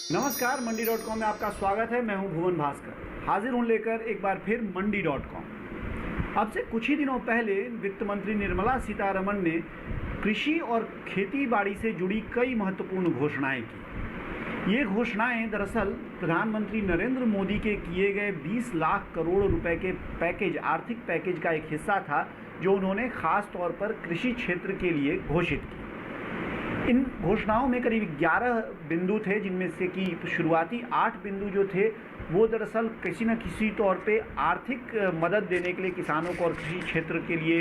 नमस्कार, मंडी.com में आपका स्वागत है। मैं हूं भुवन भास्कर, हाजिर हूं लेकर एक बार फिर मंडी.com। अब से कुछ ही दिनों पहले वित्त मंत्री निर्मला सीतारमण ने कृषि और खेती बाड़ी से जुड़ी कई महत्वपूर्ण घोषणाएं की। ये घोषणाएं दरअसल प्रधानमंत्री नरेंद्र मोदी के किए गए 20 लाख करोड़ रुपए के आर्थिक पैकेज का एक हिस्सा था, जो उन्होंने खास तौर पर कृषि क्षेत्र के लिए घोषित की। इन घोषणाओं में करीब 11 बिंदु थे, जिनमें से कि शुरुआती 8 बिंदु जो थे वो दरअसल किसी न किसी तौर पे आर्थिक मदद देने के लिए किसानों को और कृषि क्षेत्र के लिए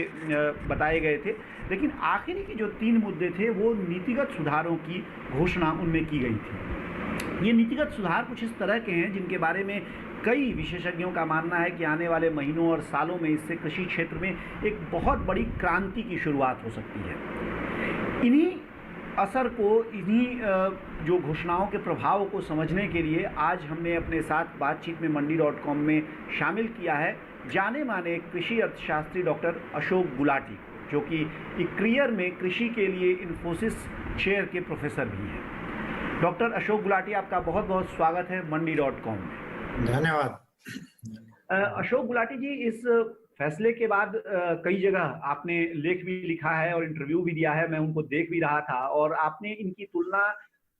बताए गए थे। लेकिन आखिरी के जो 3 मुद्दे थे वो नीतिगत सुधारों की घोषणा उनमें की गई थी। ये नीतिगत सुधार कुछ इस तरह के हैं जिनके बारे में कई विशेषज्ञों का मानना है कि आने वाले महीनों और सालों में इससे कृषि क्षेत्र में एक बहुत बड़ी क्रांति की शुरुआत हो सकती है। इन्हीं असर को, इन्हीं जो घोषणाओं के प्रभाव को समझने के लिए आज हमने अपने साथ बातचीत में मंडी.com में शामिल किया है जाने माने कृषि अर्थशास्त्री डॉक्टर अशोक गुलाटी, जो कि करियर में कृषि के लिए इन्फोसिस चेयर के प्रोफेसर भी हैं। डॉक्टर अशोक गुलाटी, आपका बहुत बहुत स्वागत है मंडी.com में। धन्यवाद। अशोक गुलाटी जी, इस फैसले के बाद कई जगह आपने लेख भी लिखा है और इंटरव्यू भी दिया है, मैं उनको देख भी रहा था, और आपने इनकी तुलना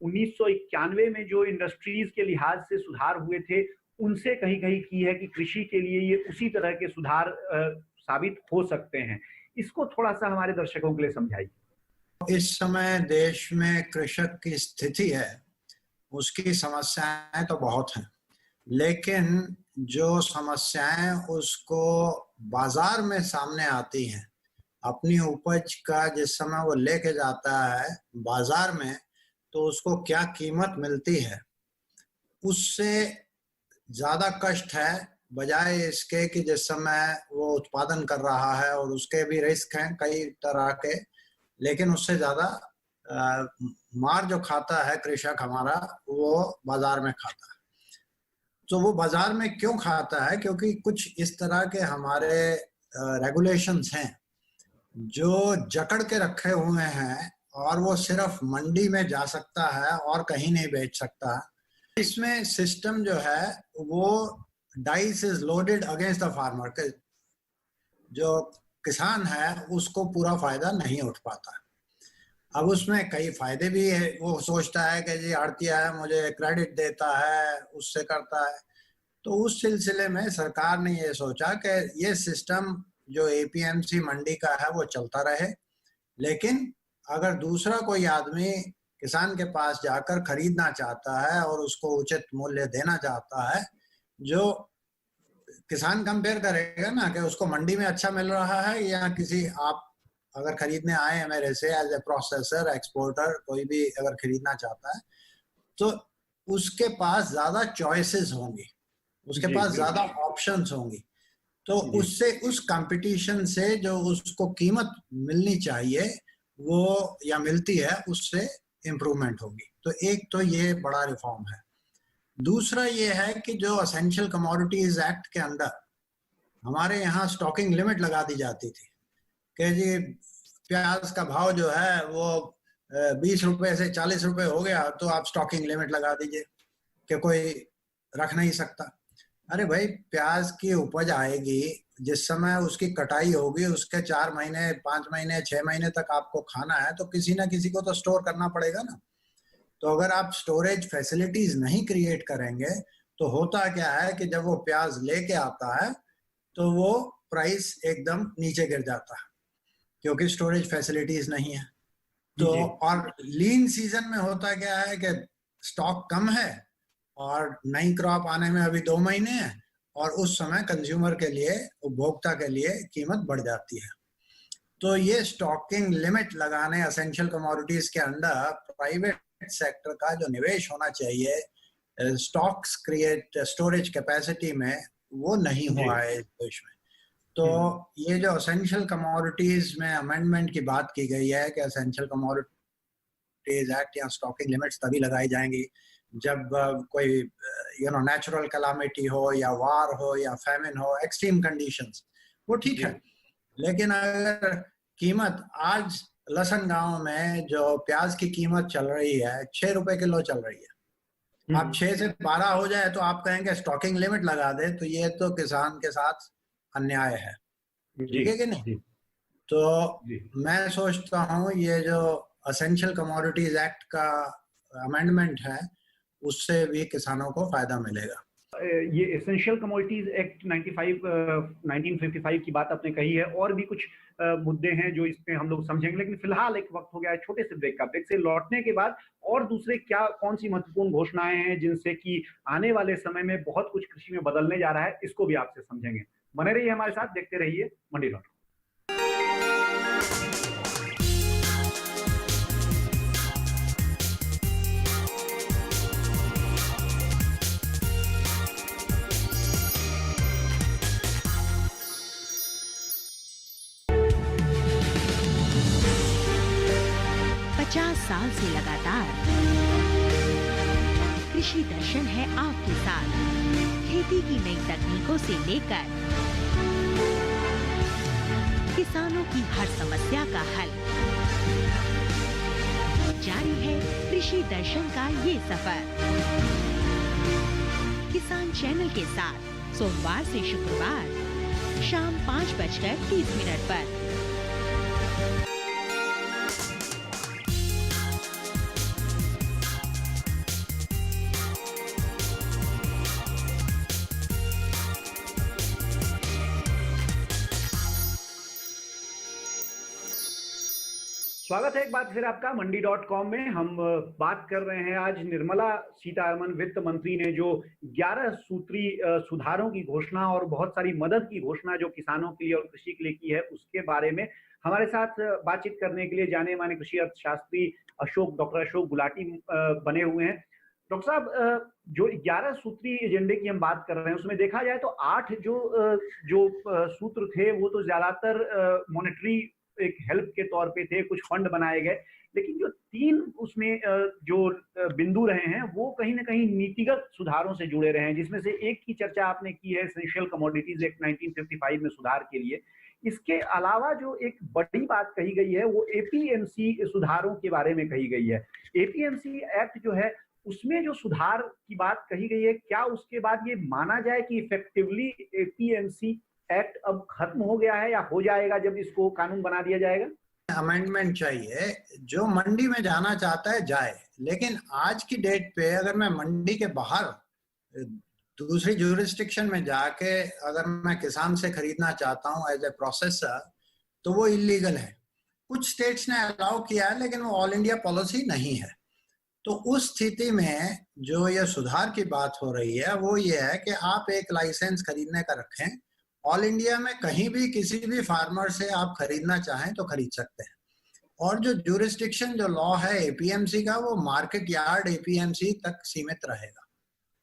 1991 में जो इंडस्ट्रीज के लिहाज से सुधार हुए थे उनसे कहीं कहीं की है कि कृषि के लिए ये उसी तरह के सुधार साबित हो सकते हैं। इसको थोड़ा सा हमारे दर्शकों के लिए समझाइए। इस समय देश में कृषक की स्थिति है, उसकी समस्याएं तो बहुत हैं, लेकिन जो समस्याएं उसको बाजार में सामने आती हैं, अपनी उपज का जिस समय वो लेके जाता है बाजार में, तो उसको क्या कीमत मिलती है, उससे ज्यादा कष्ट है बजाय इसके कि जिस समय वो उत्पादन कर रहा है, और उसके भी रिस्क हैं कई तरह के, लेकिन उससे ज्यादा मार जो खाता है कृषक हमारा, वो बाजार में खाता है। तो वो बाजार में क्यों खाता है? क्योंकि कुछ इस तरह के हमारे रेगुलेशंस हैं जो जकड़ के रखे हुए हैं, और वो सिर्फ मंडी में जा सकता है और कहीं नहीं बेच सकता। इसमें सिस्टम जो है वो dice is loaded against the farmer. जो किसान है उसको पूरा फायदा नहीं उठ पाता। अब उसमें कई फायदे भी है, वो सोचता है कि जी आड़तिया है, मुझे क्रेडिट देता है, उससे करता है। तो उस सिलसिले में सरकार ने ये सोचा कि ये सिस्टम जो एपीएमसी मंडी का है वो चलता रहे, लेकिन अगर दूसरा कोई आदमी किसान के पास जाकर खरीदना चाहता है और उसको उचित मूल्य देना चाहता है, जो किसान कंपेयर करेगा ना कि उसको मंडी में अच्छा मिल रहा है या किसी, आप अगर खरीदने आए हैं मेरे से एज ए प्रोसेसर, एक्सपोर्टर, कोई भी अगर खरीदना चाहता है तो उसके पास ज्यादा चॉइसेस होंगी, उसके पास ज्यादा ऑप्शंस होंगी। तो उससे, उस कंपटीशन से जो उसको कीमत मिलनी चाहिए वो या मिलती है, उससे इम्प्रूवमेंट होगी। तो एक तो ये बड़ा रिफॉर्म है। दूसरा ये है कि जो असेंशियल कमोडिटीज एक्ट के अंदर हमारे यहाँ स्टॉकिंग लिमिट लगा दी जाती थी कि जी प्याज का भाव जो है वो 20 रुपए से 40 रुपए हो गया तो आप स्टॉकिंग लिमिट लगा दीजिए कि कोई रख नहीं सकता। अरे भाई, प्याज की उपज आएगी, जिस समय उसकी कटाई होगी उसके 4 महीने, 5 महीने, 6 महीने तक आपको खाना है, तो किसी ना किसी को तो स्टोर करना पड़ेगा ना। तो अगर आप स्टोरेज फैसिलिटीज नहीं क्रिएट करेंगे तो होता क्या है कि जब वो प्याज लेके आता है तो वो प्राइस एकदम नीचे गिर जाता है, क्योंकि स्टोरेज फैसिलिटीज नहीं है। तो और लीन सीजन में होता क्या है कि स्टॉक कम है और नई क्रॉप आने में अभी 2 महीने हैं, और उस समय कंज्यूमर के लिए, उपभोक्ता के लिए कीमत बढ़ जाती है। तो ये स्टॉकिंग लिमिट लगाने असेंशियल कमोडिटीज के अंदर प्राइवेट सेक्टर का जो निवेश होना चाहिए स्टॉक्स क्रिएट, स्टोरेज कैपेसिटी में, वो नहीं हुआ है इस देश में। तो ये जो असेंशियल कमोडिटीज में अमेंडमेंट की बात की गई है कि असेंशियल कमोडिटीज एक्ट या स्टॉकिंग लिमिट्स तभी लगाई जाएंगी जब कोई नेचुरल कैलामिटी हो या वार हो या फैमिन हो, एक्सट्रीम कंडीशंस, वो ठीक है। लेकिन अगर कीमत आज लसन गांव में जो प्याज की कीमत चल रही है 6 रुपए किलो चल रही है, अब 6 से 12 हो जाए तो आप कहेंगे स्टॉकिंग लिमिट लगा दे, तो ये तो किसान के साथ अन्याय है, जी ठीक है कि नहीं? जी तो जी। मैं सोचता हूँ ये जो असेंशियल कमोडिटीज एक्ट का अमेंडमेंट है, उससे भी किसानों को फायदा मिलेगा। ये एसेंशियल कमोडिटीज एक्ट 1955 की बात आपने कही है, और भी कुछ मुद्दे हैं जो इसमें हम लोग समझेंगे, लेकिन फिलहाल एक वक्त हो गया है छोटे से ब्रेक का। ब्रेक से लौटने के बाद और दूसरे क्या कौन सी महत्वपूर्ण घोषणाएं हैं जिनसे कि आने वाले समय में बहुत कुछ कृषि में बदलने जा रहा है, इसको भी आपसे समझेंगे। बने रहिए हमारे साथ, देखते रहिए मंडी डॉट। साल से लगातार कृषि दर्शन है आपके साथ। खेती की नई तकनीकों से लेकर किसानों की हर समस्या का हल, जारी है कृषि दर्शन का ये सफर। किसान चैनल के साथ सोमवार से शुक्रवार शाम 5:30 पर। स्वागत है एक बार फिर आपका मंडी.com में। हम बात कर रहे हैं आज निर्मला सीतारमण वित्त मंत्री ने जो 11 सूत्री सुधारों की घोषणा और बहुत सारी मदद की घोषणा जो किसानों के लिए और कृषि के लिए की है, उसके बारे में हमारे साथ बातचीत करने के लिए जाने माने कृषि अर्थशास्त्री डॉक्टर अशोक गुलाटी बने हुए हैं। डॉक्टर साहब, जो 11 सूत्री एजेंडे की हम बात कर रहे हैं, उसमें देखा जाए तो 8 जो सूत्र थे वो तो ज्यादातर मॉनेटरी एक हेल्प के तौर पे थे, कुछ फंड बनाए गए, लेकिन जो 3 उसमें जो बिंदु रहे हैं वो कहीं ना कहीं नीतिगत सुधारों से जुड़े रहे हैं, जिसमें से एक की चर्चा आपने की है एसेंशियल कमोडिटीज एक्ट 1955 में सुधार के लिए। इसके अलावा जो एक बड़ी बात कही गई है वो एपीएमसी सुधारों के बारे में कही गई है। एपीएमसी एक्ट जो है उसमें जो सुधार की बात कही गई है, क्या उसके बाद ये माना जाए कि इफेक्टिवली एपीएमसी एक्ट अब खत्म हो गया है या हो जाएगा जब इसको कानून बना दिया जाएगा? अमेंडमेंट चाहिए, जो मंडी में जाना चाहता है जाए, लेकिन आज की डेट पे अगर मैं मंडी के बाहर दूसरी ज्यूरिस्डिक्शन में जाके अगर मैं किसान से खरीदना चाहता हूँ एज ए प्रोसेसर, तो वो इलीगल है। कुछ स्टेट्स ने अलाउ किया है, लेकिन वो ऑल इंडिया पॉलिसी नहीं है। तो उस स्थिति में जो ये सुधार की बात हो रही है वो ये है कि आप एक लाइसेंस खरीदने का रखें, ऑल इंडिया में कहीं भी किसी भी फार्मर से आप खरीदना चाहें तो खरीद सकते हैं। और जो ज्यूरिस्डिक्शन जो लॉ है एपीएमसी का, वो मार्केट यार्ड एपीएमसी तक सीमित रहेगा,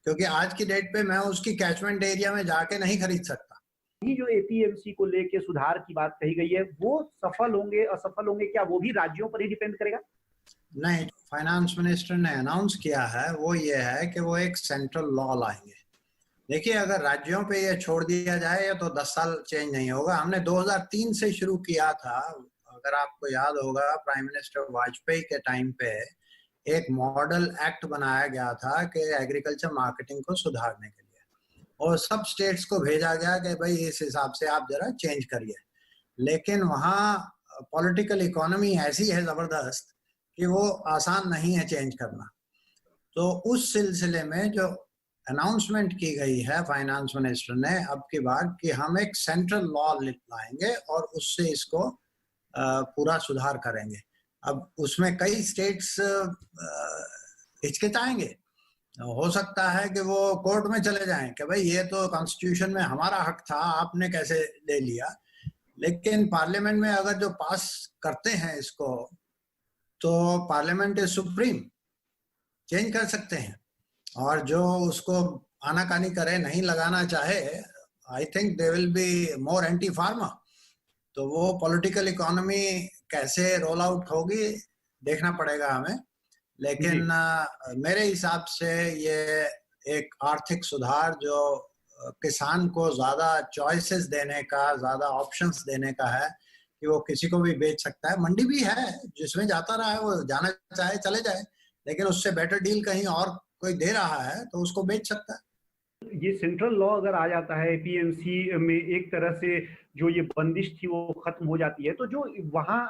क्योंकि आज की डेट पे मैं उसकी कैचमेंट एरिया में जाके नहीं खरीद सकता। ये जो एपीएमसी को लेके सुधार की बात कही गई है, वो सफल होंगे असफल होंगे, क्या वो भी राज्यों पर ही डिपेंड करेगा? नहीं, फाइनेंस मिनिस्टर ने अनाउंस किया है वो ये है कि वो एक सेंट्रल लॉ लाएंगे। देखिए, अगर राज्यों पे ये छोड़ दिया जाए तो 10 साल चेंज नहीं होगा। हमने 2003 से शुरू किया था, अगर आपको याद होगा, प्राइम मिनिस्टर वाजपेयी के टाइम पे एक मॉडल एक्ट बनाया गया था कि एग्रीकल्चर मार्केटिंग को सुधारने के लिए, और सब स्टेट्स को भेजा गया कि भाई इस हिसाब से आप जरा चेंज करिए। लेकिन वहाँ पॉलिटिकल इकोनॉमी ऐसी है जबरदस्त कि वो आसान नहीं है चेंज करना। तो उस सिलसिले में जो अनाउंसमेंट की गई है फाइनेंस मिनिस्टर ने अब की बार कि हम एक सेंट्रल लॉ लाएंगे और उससे इसको पूरा सुधार करेंगे। अब उसमें कई स्टेट्स हिचकिचाएंगे, हो सकता है कि वो कोर्ट में चले जाएं कि भाई ये तो कॉन्स्टिट्यूशन में हमारा हक था, आपने कैसे ले लिया। लेकिन पार्लियामेंट में अगर जो पास करते हैं इसको, तो पार्लियामेंट इज सुप्रीम, चेंज कर सकते हैं। और जो उसको आनाकानी करे, नहीं लगाना चाहे, I think they will be more anti farmer. तो वो पॉलिटिकल इकोनॉमी कैसे रोल आउट होगी देखना पड़ेगा हमें। लेकिन मेरे हिसाब से ये एक आर्थिक सुधार जो किसान को ज्यादा चॉइसेस देने का, ज्यादा ऑप्शंस देने का है कि वो किसी को भी बेच सकता है। मंडी भी है, जिसमें जाता रहा है वो जाना चाहे चले जाए, लेकिन उससे बेटर डील कहीं और कोई दे रहा है तो उसको बेच सकता है। ये सेंट्रल लॉ अगर आ जाता है एपीएमसी में, एक तरह से जो ये बंदिश थी वो खत्म हो जाती है, तो जो वहाँ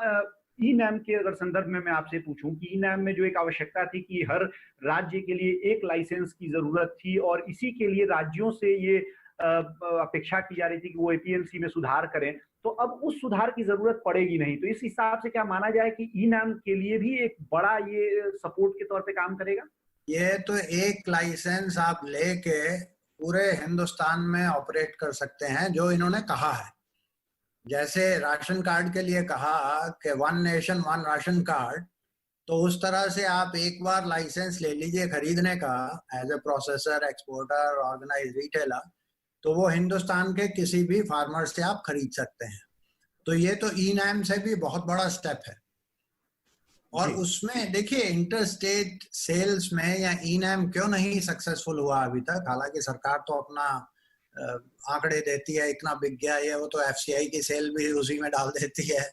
ई नैम के अगर संदर्भ में मैं आपसे पूछूं कि ई नैम में जो एक आवश्यकता थी कि हर राज्य के लिए एक लाइसेंस की जरूरत थी और इसी के लिए राज्यों से ये अपेक्षा की जा रही थी कि वो एपीएमसी में सुधार करें, तो अब उस सुधार की जरूरत पड़ेगी नहीं। तो इस हिसाब से क्या माना जाए कि ई नैम के लिए भी एक बड़ा ये सपोर्ट के तौर पे काम करेगा? ये तो एक लाइसेंस आप लेके पूरे हिंदुस्तान में ऑपरेट कर सकते हैं, जो इन्होंने कहा है। जैसे राशन कार्ड के लिए कहा कि 1 नेशन 1 राशन कार्ड, तो उस तरह से आप एक बार लाइसेंस ले लीजिए खरीदने का as a processor, exporter, organise retailer, तो वो हिंदुस्तान के किसी भी फार्मर से आप खरीद सकते हैं। तो ये तो ई नैम से भी बहुत बड़ा स्टेप है। और उसमें देखिए इंटर स्टेट सेल्स में या ई नैम क्यों नहीं सक्सेसफुल हुआ अभी तक, हालांकि सरकार तो अपना आंकड़े देती है, इतना बिक गया ये, वो तो एफसीआई की सेल भी उसी में डाल देती है,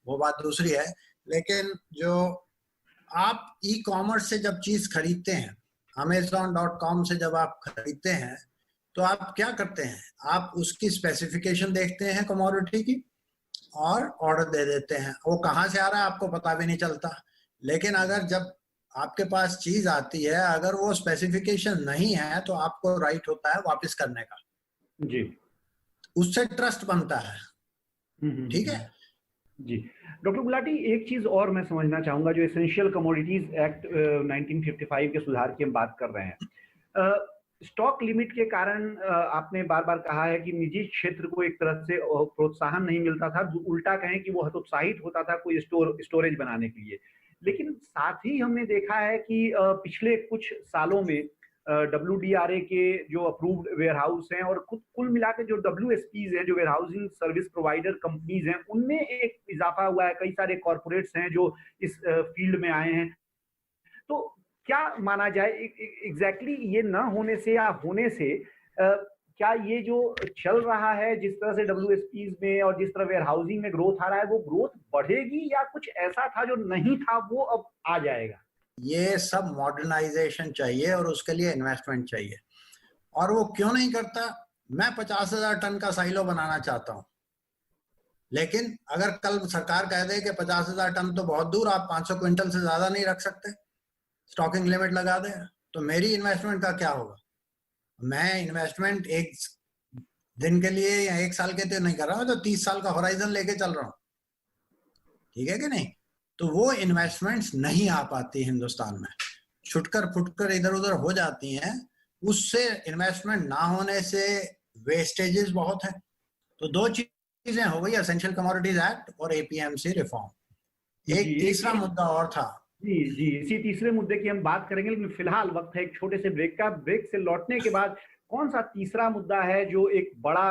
वो बात दूसरी है। लेकिन जो आप ई कॉमर्स से जब चीज खरीदते हैं, Amazon.com से जब आप खरीदते हैं, तो आप क्या करते हैं, आप उसकी स्पेसिफिकेशन देखते हैं कमोडिटी की और ऑर्डर दे देते हैं। वो कहाँ से आ रहा है आपको पता भी नहीं चलता। लेकिन अगर जब आपके पास चीज आती है, अगर वो स्पेसिफिकेशन नहीं है, तो आपको राइट होता है वापस करने का जी। उससे ट्रस्ट बनता है। ठीक है जी। डॉक्टर गुलाटी, एक चीज और मैं समझना चाहूंगा, जो एसेंशियल कमोडिटीज एक्ट 1955 के सुधार की हम बात कर रहे हैं, स्टॉक लिमिट के कारण आपने बार बार कहा है कि निजी क्षेत्र को एक तरह से प्रोत्साहन नहीं मिलता था, उल्टा कहें कि वो हतोत्साहित होता था कोई स्टोरेज बनाने के लिए। लेकिन साथ ही हमने देखा है कि पिछले कुछ सालों में WDRA के जो अप्रूव्ड वेयरहाउस हैं और कुल मिला के जो WSPs हैं, जो वेयरहाउसिंग सर्विस प्रोवाइडर कंपनीज हैं, उनमें एक इजाफा हुआ है। कई सारे कॉर्पोरेट्स हैं जो इस फील्ड में आए हैं। तो क्या माना जाए एग्जैक्टली ये न होने से या होने से क्या ये जो चल रहा है, जिस तरह से WSPs में और जिस तरह वेयरहाउसिंग में ग्रोथ आ रहा है, वो ग्रोथ बढ़ेगी या कुछ ऐसा था जो नहीं था वो अब आ जाएगा? ये सब मॉडर्नाइजेशन चाहिए और उसके लिए इन्वेस्टमेंट चाहिए। और वो क्यों नहीं करता? मैं 50,000 टन का साइलो बनाना चाहता हूं, लेकिन अगर कल सरकार कह दे कि 50,000 टन तो बहुत दूर, आप 500 क्विंटल से ज्यादा नहीं रख सकते, स्टॉकिंग लिमिट लगा दे, तो मेरी इन्वेस्टमेंट का क्या होगा? मैं इन्वेस्टमेंट एक दिन के लिए या एक साल के लिए नहीं कर रहा हूं, तो 30 साल का होराइजन लेके चल रहा हूं। ठीक है कि नहीं? तो वो इन्वेस्टमेंट्स नहीं आ पाती हिंदुस्तान में, छुटकर फुटकर इधर उधर हो जाती हैं। उससे इन्वेस्टमेंट ना होने से वेस्टेजेस बहुत है। तो दो चीजें हो गई, एसेंशियल कमोडिटीज एक्ट और एपीएमसी रिफॉर्म। एक तीसरा मुद्दा और था। जी जी, इसी तीसरे मुद्दे की हम बात करेंगे, लेकिन फिलहाल वक्त है एक छोटे से ब्रेक का। ब्रेक से लौटने के बाद कौन सा तीसरा मुद्दा है जो एक बड़ा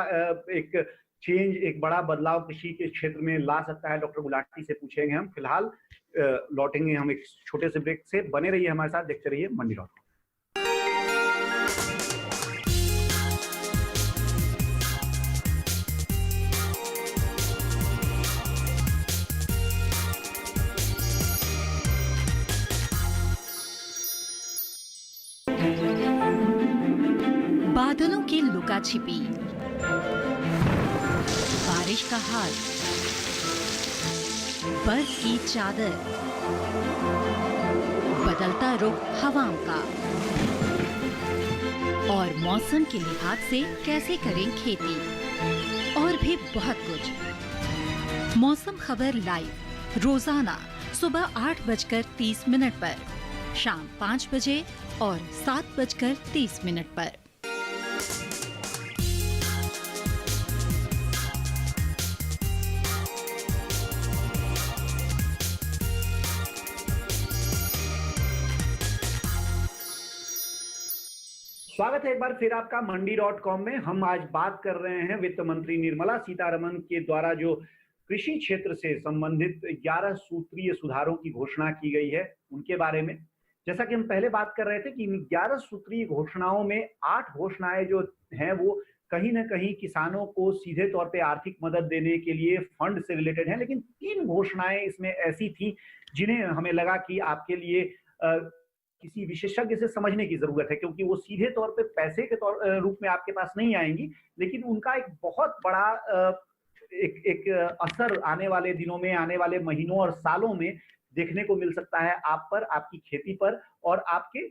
एक चेंज, एक बड़ा बदलाव कृषि के क्षेत्र में ला सकता है, डॉक्टर गुलाटी से पूछेंगे हम। फिलहाल लौटेंगे हम एक छोटे से ब्रेक से। बने रहिए हमारे साथ, देखते रहिए मंडी.com। बादलों की लुका छिपी, बारिश का हाल, बर्फ की चादर, बदलता रुख हवाओं का, और मौसम के लिहाज से कैसे करें खेती, और भी बहुत कुछ। मौसम खबर लाइव रोजाना सुबह 8:30 पर, शाम 5 बजे और 7:30 पर। स्वागत है एक बार फिर आपका मंडी.com में। हम आज बात कर रहे हैं वित्त मंत्री निर्मला सीतारमण के द्वारा जो कृषि क्षेत्र से संबंधित 11 सूत्रीय सुधारों की घोषणा की गई है, उनके बारे में। जैसा कि हम पहले बात कर रहे थे कि 11 सूत्रीय घोषणाओं में 8 घोषणाएं जो हैं वो कहीं ना कहीं किसानों को सीधे तौर पे आर्थिक मदद देने के लिए फंड से रिलेटेड हैं, लेकिन 3 घोषणाएं इसमें ऐसी थी जिन्हें हमें लगा कि आपके लिए किसी विशेषज्ञ से समझने की जरूरत है, क्योंकि वो सीधे तौर पे पैसे के रूप में आपके पास नहीं आएंगी, लेकिन उनका एक बहुत बड़ा एक असर आने वाले दिनों में, आने वाले महीनों और सालों में देखने को मिल सकता है आप पर, आपकी खेती पर और आपके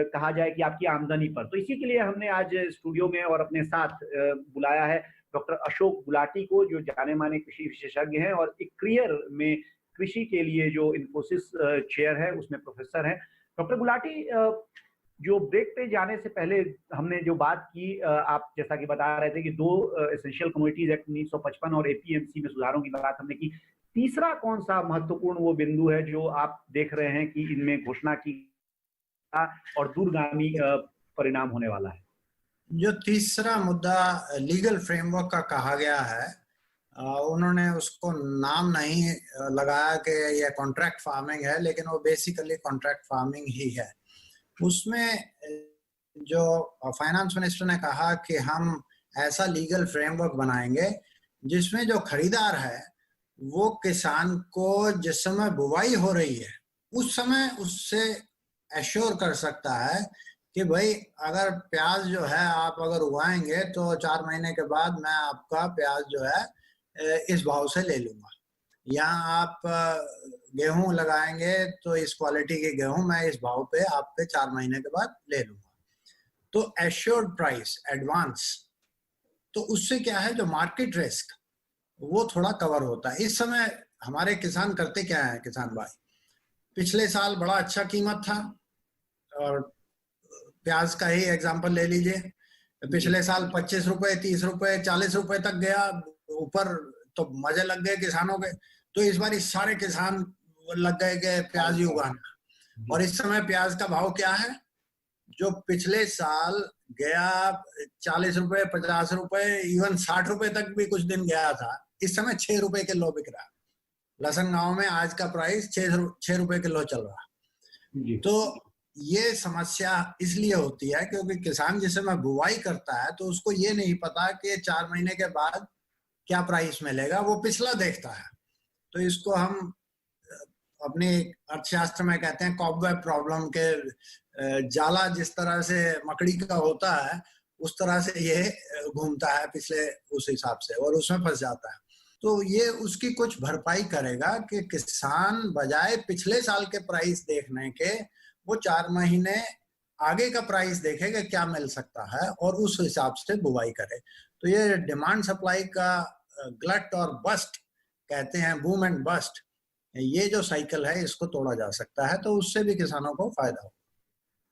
कहा जाए कि आपकी आमदनी पर। तो इसी के लिए हमने आज स्टूडियो में और अपने साथ बुलाया है डॉक्टर अशोक गुलाटी को, जो जाने माने कृषि विशेषज्ञ हैं और एक करियर में कृषि के लिए जो इन्फोसिस चेयर है उसमें प्रोफेसर हैं। डॉक्टर गुलाटी, जो ब्रेक पे जाने से पहले हमने जो बात की, आप जैसा कि बता रहे थे कि 2 एसेंशियल कमोडिटीज एक्ट 1955 और एपीएमसी में सुधारों की बात हमने की। तीसरा कौन सा महत्वपूर्ण वो बिंदु है जो आप देख रहे हैं कि इनमें घोषणा की और दूरगामी परिणाम होने वाला है? जो तीसरा मुद्दा लीगल फ्रेमवर्क का कहा गया है, उन्होंने उसको नाम नहीं लगाया कि यह कॉन्ट्रैक्ट फार्मिंग है, लेकिन वो बेसिकली कॉन्ट्रैक्ट फार्मिंग ही है। उसमें जो फाइनेंस मिनिस्टर ने कहा कि हम ऐसा लीगल फ्रेमवर्क बनाएंगे जिसमें जो खरीदार है वो किसान को जिस समय बुवाई हो रही है उस समय उससे एश्योर कर सकता है कि भाई अगर प्याज जो है आप अगर उगाएंगे तो 4 महीने के बाद मैं आपका प्याज जो है इस भाव से ले लूंगा, या आप गेहूं लगाएंगे तो इस क्वालिटी के गेहूं मैं इस भाव पे आपके 4 महीने के बाद ले लूंगा। तो एश्योर्ड प्राइस एडवांस, तो उससे क्या है, जो मार्केट रिस्क वो थोड़ा कवर होता है। इस समय हमारे किसान करते क्या है, किसान भाई, पिछले साल बड़ा अच्छा कीमत था, और प्याज का ही एग्जांपल ले लीजिए, पिछले साल 25 रुपए 30 रुपए 40 रुपए तक गया ऊपर, तो मजे लग गए किसानों के। तो इस बार सारे किसान लग गए कि प्याज ही उगाना। और इस समय प्याज का भाव क्या है, जो पिछले साल गया 40 रुपए 50 रुपए इवन 60 रुपए तक भी कुछ दिन गया था, इस समय 6 रुपए किलो बिक रहा। लसन गांव में आज का प्राइस 6 रुपए किलो चल रहा। तो ये समस्या इसलिए होती है क्योंकि किसान जिस समय बुवाई करता है तो उसको ये नहीं पता कि 4 महीने के बाद क्या प्राइस मिलेगा, वो पिछला देखता है। तो इसको हम अपने अर्थशास्त्र में कहते हैं कॉबवेब प्रॉब्लम के, जाला जिस तरह से मकड़ी का होता है उस तरह से ये घूमता है पिछले उस हिसाब से, और उसमें फंस जाता है। तो ये उसकी कुछ भरपाई करेगा कि किसान बजाय पिछले साल के प्राइस देखने के वो 4 महीने आगे का प्राइस देखे कि क्या मिल सकता है और उस हिसाब से बुवाई करे। तो ये डिमांड सप्लाई का ग्लट और बस्ट कहते हैं, बूम एंड बस्ट, ये जो साइकिल है इसको तोड़ा जा सकता है, तो उससे भी किसानों को फायदा हो।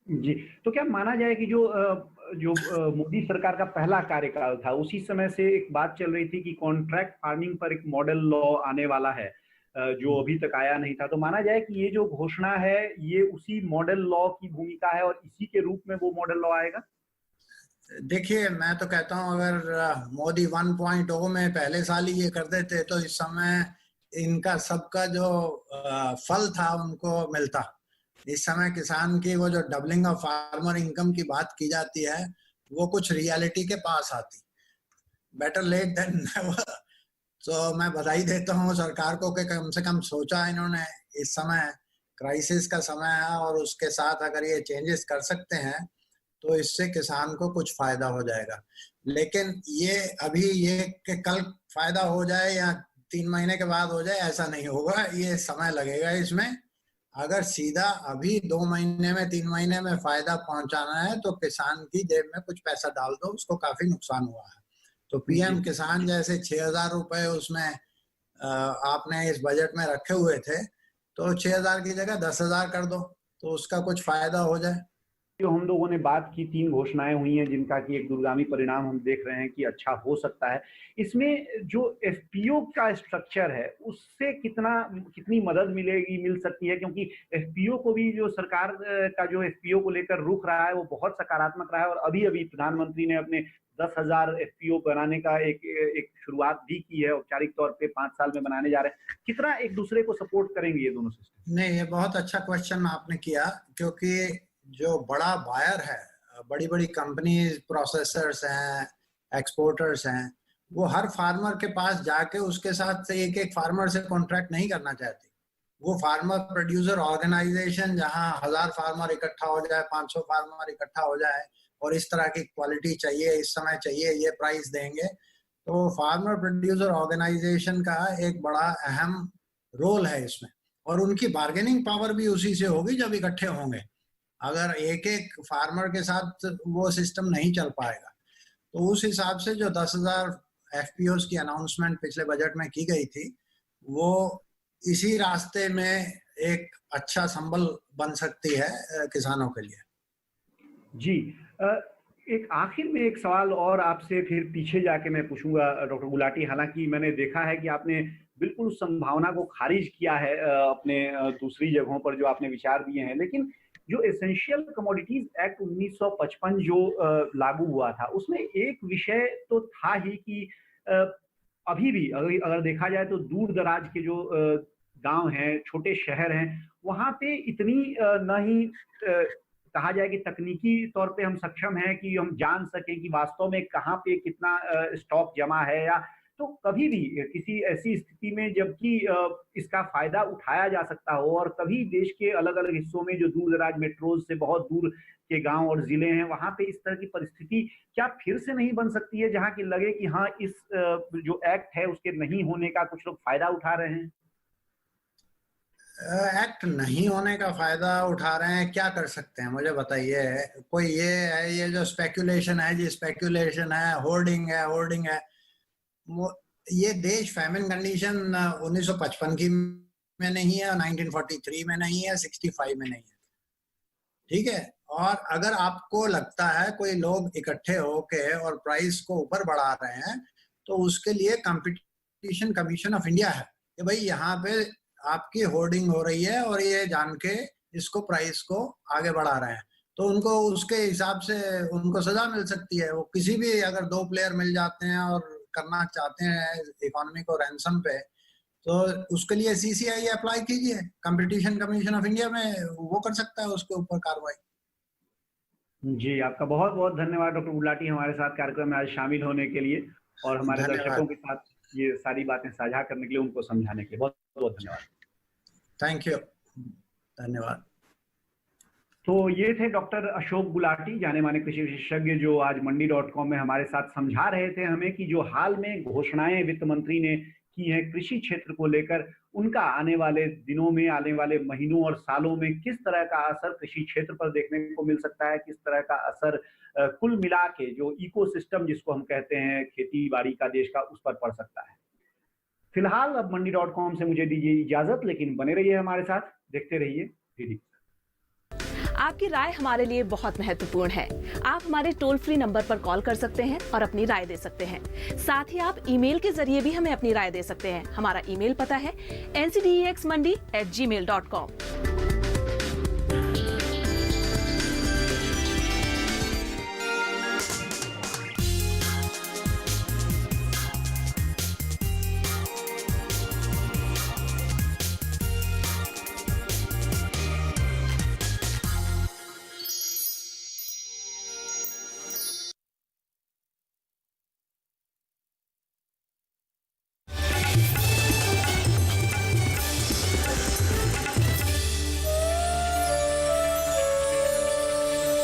जी, तो क्या माना जाए कि जो मोदी सरकार का पहला कार्यकाल था उसी समय से एक बात चल रही थी कि कॉन्ट्रैक्ट फार्मिंग पर एक मॉडल लॉ आने वाला है, जो अभी तक आया नहीं था। तो माना जाए कि ये जो घोषणा है ये उसी मॉडल लॉ की भूमिका है और इसी के रूप में वो मॉडल लॉ आएगा? देखिए, मैं तो कहता हूँ अगर मोदी 1.0 में पहले साल ही ये कर देते तो इस समय इनका सबका जो फल था उनको मिलता। इस समय किसान की वो जो डबलिंग ऑफ फार्मर इनकम की बात की जाती है वो कुछ रियलिटी के पास आती। Better late than never. तो मैं बधाई देता हूँ सरकार को कि कम से कम सोचा इन्होंने। इस समय क्राइसिस का समय है और उसके साथ अगर ये चेंजेस कर सकते हैं तो इससे किसान को कुछ फायदा हो जाएगा। लेकिन ये अभी ये कि कल फायदा हो जाए या 3 महीने के बाद हो जाए ऐसा नहीं होगा, ये समय लगेगा इसमें। अगर सीधा अभी 2 महीने में 3 महीने में फायदा पहुंचाना है तो किसान की जेब में कुछ पैसा डाल दो, उसको काफी नुकसान हुआ है। तो पीएम किसान जैसे 6,000 रुपए उसमें आपने इस बजट में रखे हुए थे, तो 6,000 की जगह 10,000 कर दो तो उसका कुछ फायदा हो जाए। जो हम लोगों ने बात की, 3 घोषणाएं हुई हैं जिनका कि एक दूरगामी परिणाम हम देख रहे हैं कि अच्छा हो सकता है। इसमें जो एफपीओ का स्ट्रक्चर है उससे कितनी मदद मिल सकती है, क्योंकि एफपीओ को भी जो सरकार का जो एफपीओ को लेकर रुख रहा है वो बहुत सकारात्मक रहा है। और अभी प्रधानमंत्री ने अपने 10,000 एफपीओ बनाने का एक शुरुआत भी की है, औपचारिक तौर पे 5 साल में बनाने जा रहे हैं। कितना एक दूसरे को सपोर्ट करेंगे ये दोनों सिस्टम? नहीं, ये बहुत अच्छा क्वेश्चन आपने किया, क्योंकि जो बड़ा बायर है, बड़ी बड़ी कंपनीज, प्रोसेसर्स हैं, एक्सपोर्टर्स हैं, वो हर फार्मर के पास जाके उसके साथ एक फार्मर से कॉन्ट्रैक्ट नहीं करना चाहती। वो फार्मर प्रोड्यूसर ऑर्गेनाइजेशन जहां 1000 फार्मर इकट्ठा हो जाए, 500 फार्मर इकट्ठा हो जाए और इस तरह की क्वालिटी चाहिए, इस समय चाहिए, ये प्राइस देंगे, तो फार्मर प्रोड्यूसर ऑर्गेनाइजेशन का एक बड़ा अहम रोल है इसमें, और उनकी बार्गेनिंग पावर भी उसी से होगी जब इकट्ठे होंगे। अगर एक एक फार्मर के साथ वो सिस्टम नहीं चल पाएगा, तो उस हिसाब से जो 10,000 FPOs की अनाउंसमेंट पिछले बजट में की गई थी, वो इसी रास्ते में एक अच्छा संबल बन सकती है किसानों के लिए। जी, एक आखिर में एक सवाल और आपसे फिर पीछे जाके मैं पूछूंगा डॉक्टर गुलाटी। हालांकि मैंने देखा है कि आपने बिल्कुल उस संभावना को खारिज किया है अपने दूसरी जगहों पर जो आपने विचार दिए हैं, लेकिन जो एसेंशियल कमोडिटीज एक्ट 1955 जो लागू हुआ था, उसमें एक विषय तो था ही कि अभी भी अगर देखा जाए तो दूर दराज के जो गांव हैं, छोटे शहर हैं, वहां पे इतनी न ही कहा जाए कि तकनीकी तौर पे हम सक्षम हैं कि हम जान सकें कि वास्तव में कहाँ पे कितना स्टॉक जमा है, या तो कभी भी किसी ऐसी स्थिति में जबकि इसका फायदा उठाया जा सकता हो, और कभी देश के अलग अलग हिस्सों में जो दूर दराज मेट्रोज से बहुत दूर के गांव और जिले हैं, वहां पे इस तरह की परिस्थिति क्या फिर से नहीं बन सकती है, जहां की लगे कि हाँ इस जो एक्ट है उसके नहीं होने का कुछ लोग फायदा उठा रहे हैं? एक्ट नहीं होने का फायदा उठा रहे हैं, क्या कर सकते हैं मुझे बताइए। कोई ये है, ये जो स्पेकुलेशन है जी, स्पेकुलेशन है, होर्डिंग है। ये देश फैमिन कंडीशन 1955 की में नहीं है, 1943 में नहीं है, 65 में नहीं है, ठीक है। और अगर आपको लगता है कोई लोग इकट्ठे होके और प्राइस को ऊपर बढ़ा रहे हैं, तो उसके लिए कंपटीशन कमीशन ऑफ इंडिया है कि भाई यहाँ पे आपकी होर्डिंग हो रही है और ये जान के इसको प्राइस को आगे बढ़ा रहे हैं, तो उनको उसके हिसाब से उनको सजा मिल सकती है। वो किसी भी अगर 2 प्लेयर मिल जाते हैं और करना चाहते हैं इकोनॉमी को रैंसम पे, तो उसके लिए CCI अप्लाई कीजिए, कंपटीशन कमीशन ऑफ इंडिया में वो कर सकता है उसके ऊपर कार्रवाई। जी, आपका बहुत बहुत धन्यवाद डॉक्टर गुलाटी, हमारे साथ कार्यक्रम में आज शामिल होने के लिए और हमारे दर्शकों के साथ ये सारी बातें साझा करने के लिए, उनको समझाने के लिए बहुत बहुत धन्यवाद। थैंक यू, धन्यवाद। तो ये थे डॉक्टर अशोक गुलाटी, जाने माने कृषि विशेषज्ञ, जो आज मंडी.com में हमारे साथ समझा रहे थे हमें कि जो हाल में घोषणाएं वित्त मंत्री ने की हैं कृषि क्षेत्र को लेकर, उनका आने वाले दिनों में, आने वाले महीनों और सालों में किस तरह का असर कृषि क्षेत्र पर देखने को मिल सकता है, किस तरह का असर कुल मिला के जो इकोसिस्टम जिसको हम कहते हैं खेती बाड़ी का देश का, उस पर पड़ सकता है। फिलहाल अब मंडी.com से मुझे दीजिए इजाजत, लेकिन बने रहिए हमारे साथ, देखते रहिए डीडी। आपकी राय हमारे लिए बहुत महत्वपूर्ण है। आप हमारे टोल फ्री नंबर पर कॉल कर सकते हैं और अपनी राय दे सकते हैं। साथ ही आप ईमेल के जरिए भी हमें अपनी राय दे सकते हैं। हमारा ईमेल पता है ncdexmandi@gmail.com।